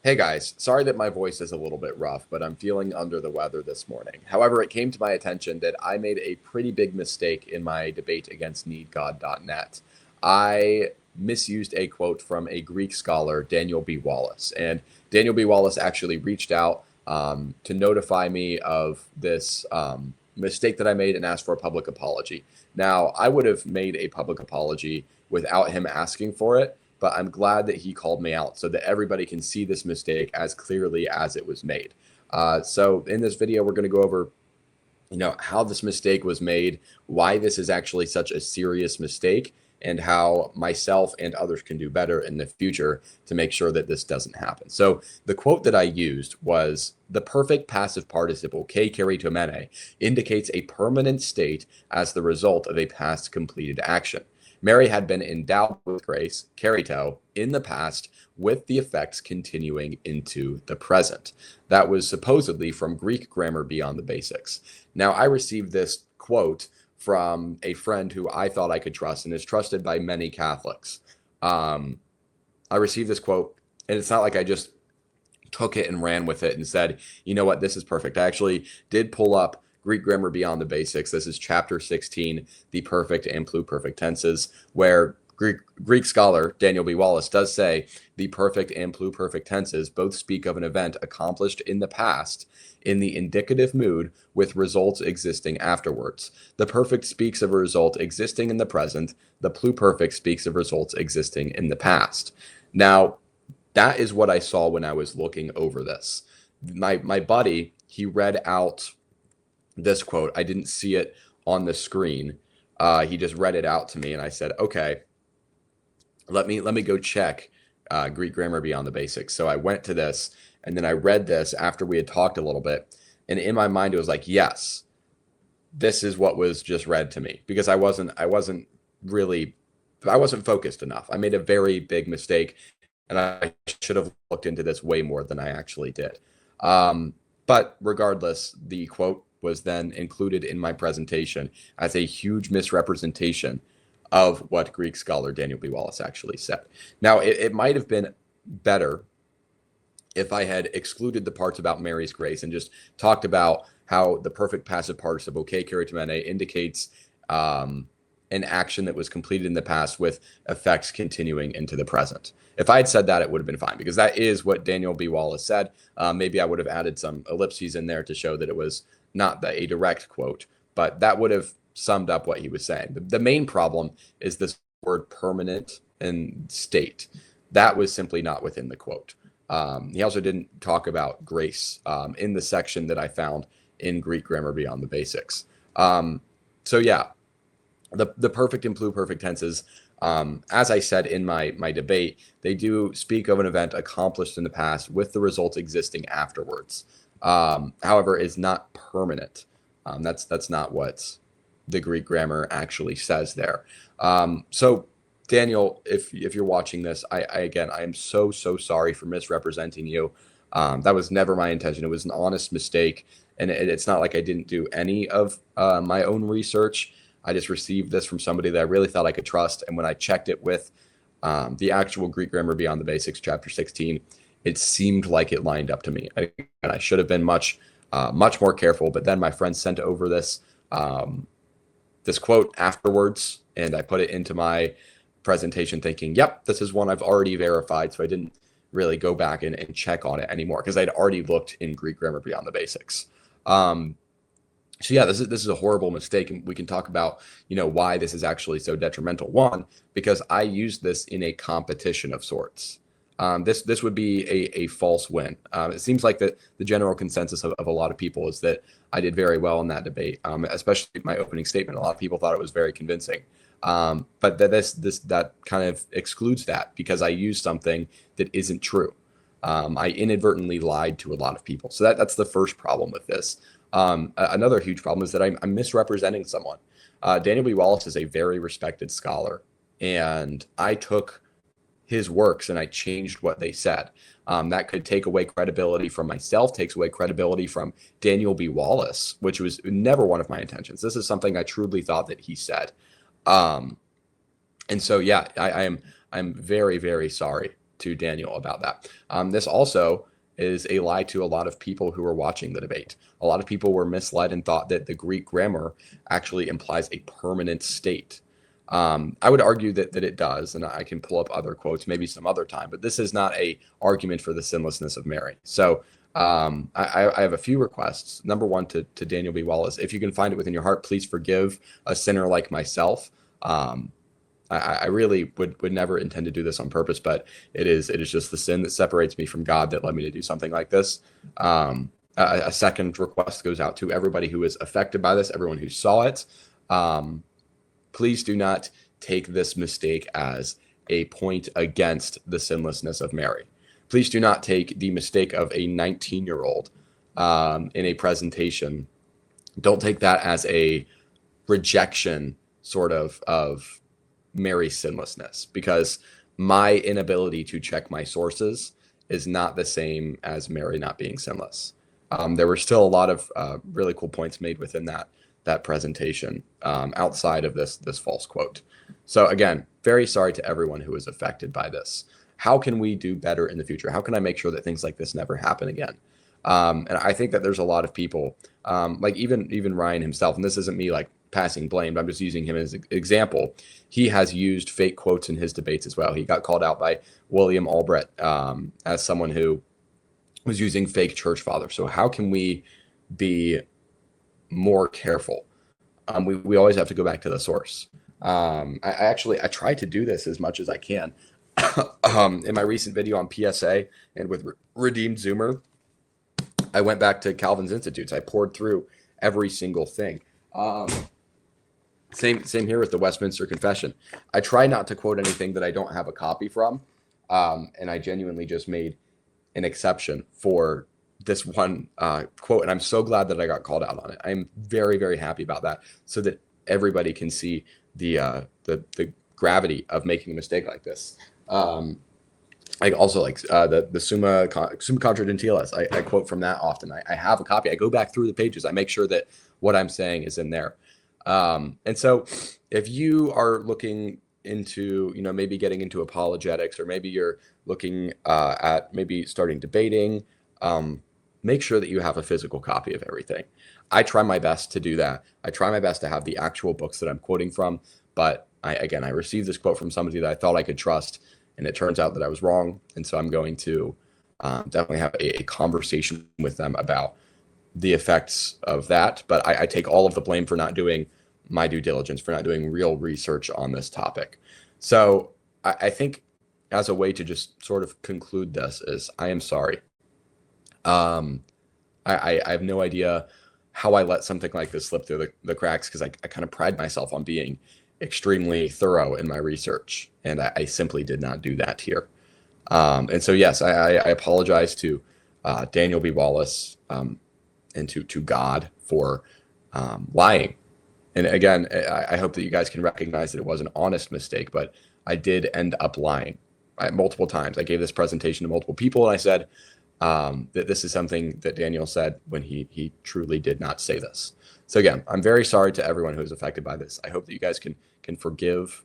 Hey guys, sorry that my voice is a little bit rough, but I'm feeling under the weather this morning. However, it came to my attention that I made a pretty big mistake in my debate against needgod.net. I misused a quote from a Greek scholar, Daniel B. Wallace. And Daniel B. Wallace actually reached out to notify me of this mistake that I made and asked for a public apology. Now, I would have made a public apology without him asking for it, but I'm glad that he called me out so that everybody can see this mistake as clearly as it was made. So in this video, we're going to go over, how this mistake was made, why this is actually such a serious mistake, and how myself and others can do better in the future to make sure that this doesn't happen. So the quote that I used was, "The perfect passive participle ke keritomene indicates a permanent state as the result of a past completed action. Mary had been endowed with grace, kerito, in the past, with the effects continuing into the present." That was supposedly from Greek Grammar Beyond the Basics. Now, I received this quote from a friend who I thought I could trust and is trusted by many Catholics. I received this quote, and it's not like I just took it and ran with it and said, you know what, this is perfect. I actually did pull up Greek Grammar Beyond the Basics. This is chapter 16, the perfect and pluperfect tenses, where Greek scholar Daniel B. Wallace does say the perfect and pluperfect tenses both speak of an event accomplished in the past in the indicative mood with results existing afterwards. The perfect speaks of a result existing in the present. The pluperfect speaks of results existing in the past. Now, that is what I saw when I was looking over this. My buddy, he read out this quote. I didn't see it on the screen. He just read it out to me, and I said, "Okay, let me go check Greek Grammar Beyond the Basics." So I went to this, and then I read this after we had talked a little bit, and in my mind it was like, yes, this is what was just read to me, because I wasn't focused enough. I made a very big mistake, and I should have looked into this way more than I actually did. But regardless, the quote was then included in my presentation as a huge misrepresentation of what Greek scholar Daniel B. Wallace actually said. Now, it might have been better if I had excluded the parts about Mary's grace and just talked about how the perfect passive participle ke keritomene indicates an action that was completed in the past with effects continuing into the present. If I had said that, it would have been fine, because that is what Daniel B. Wallace said. Maybe I would have added some ellipses in there to show that it was not a direct quote, but that would have summed up what he was saying. The main problem is this word permanent and state. That was simply not within the quote. He also didn't talk about grace in the section that I found in Greek Grammar Beyond the Basics. So yeah, the perfect and pluperfect tenses, as I said in my debate, they do speak of an event accomplished in the past with the results existing afterwards. However, is not permanent. That's not what the Greek grammar actually says there. So Daniel, if you're watching this, I again, I am so sorry for misrepresenting you. That was never my intention. It was an honest mistake, and it's not like I didn't do any of my own research. I just received this from somebody that I really thought I could trust, and when I checked it with the actual Greek Grammar Beyond the Basics, chapter 16, it seemed like it lined up to me, and I should have been much more careful. But then my friend sent over this this quote afterwards, and I put it into my presentation thinking, yep, this is one I've already verified. So I didn't really go back and check on it anymore, because I'd already looked in Greek Grammar Beyond the Basics. So yeah, this is a horrible mistake, and we can talk about why this is actually so detrimental. One, because I used this in a competition of sorts. This would be a false win. It seems like the general consensus of a lot of people is that I did very well in that debate, especially my opening statement. A lot of people thought it was very convincing. But that kind of excludes that, because I used something that isn't true. I inadvertently lied to a lot of people. So that's the first problem with this. Another huge problem is that I'm misrepresenting someone. Daniel B. Wallace is a very respected scholar, and I took his works and I changed what they said. That could take away credibility from myself, takes away credibility from Daniel B. Wallace, which was never one of my intentions. This is something I truly thought that he said. And so, yeah, I'm very sorry to Daniel about that. This also is a lie to a lot of people who were watching the debate. A lot of people were misled and thought that the Greek grammar actually implies a permanent state. I would argue that it does, and I can pull up other quotes maybe some other time, but this is not a argument for the sinlessness of Mary. So I have a few requests. Number one, to Daniel B. Wallace, if you can find it within your heart, please forgive a sinner like myself. I really would never intend to do this on purpose, but it is just the sin that separates me from God that led me to do something like this. A second request goes out to everybody who was affected by this, everyone who saw it. Please do not take this mistake as a point against the sinlessness of Mary. Please do not take the mistake of a 19-year-old in a presentation. Don't take that as a rejection sort of Mary's sinlessness, because my inability to check my sources is not the same as Mary not being sinless. There were still a lot of really cool points made within that presentation outside of this false quote. So again, very sorry to everyone who was affected by this. How can we do better in the future? How can I make sure that things like this never happen again? And I think that there's a lot of people, like even Ryan himself, and this isn't me like passing blame, but I'm just using him as an example. He has used fake quotes in his debates as well. He got called out by William Albrecht as someone who was using fake church fathers. So how can we be more careful? We always have to go back to the source. I try to do this as much as I can. In my recent video on PSA and with Redeemed Zoomer, I went back to Calvin's Institutes. I poured through every single thing. Same here with the Westminster Confession. I try not to quote anything that I don't have a copy from, and I genuinely just made an exception for this one quote, and I'm so glad that I got called out on it. I'm very, very happy about that, so that everybody can see the gravity of making a mistake like this. I also like the Summa Contra Gentiles. I quote from that often. I have a copy. I go back through the pages. I make sure that what I'm saying is in there. And so if you are looking into, maybe getting into apologetics, or maybe you're looking at maybe starting debating, make sure that you have a physical copy of everything. I try my best to do that. I try my best to have the actual books that I'm quoting from, but I received this quote from somebody that I thought I could trust, and it turns out that I was wrong. And so I'm going to definitely have a conversation with them about the effects of that. But I take all of the blame for not doing my due diligence, for not doing real research on this topic. So I think as a way to just sort of conclude this is, I am sorry. I have no idea how I let something like this slip through the cracks, because I kind of pride myself on being extremely thorough in my research, and I simply did not do that here. And so, yes, I apologize to Daniel B. Wallace and to God for lying. And again, I hope that you guys can recognize that it was an honest mistake, but I did end up lying multiple times. I gave this presentation to multiple people, and I said that this is something that Daniel said when he truly did not say this. So again, I'm very sorry to everyone who is affected by this. I hope that you guys can forgive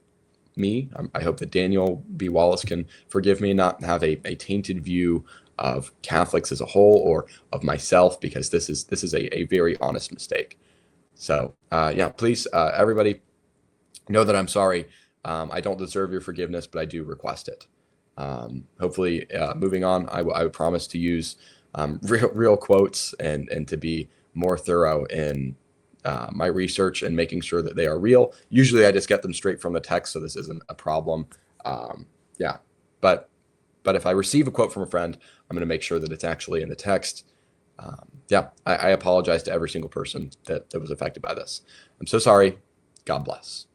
me. I hope that Daniel B. Wallace can forgive me, not have a tainted view of Catholics as a whole, or of myself, because this is a very honest mistake. So please, everybody, know that I'm sorry. I don't deserve your forgiveness, but I do request it. Hopefully, moving on, I promise to use real quotes and to be more thorough in my research and making sure that they are real. Usually I just get them straight from the text, so this isn't a problem. But if I receive a quote from a friend, I'm going to make sure that it's actually in the text. I apologize to every single person that was affected by this. I'm so sorry. God bless.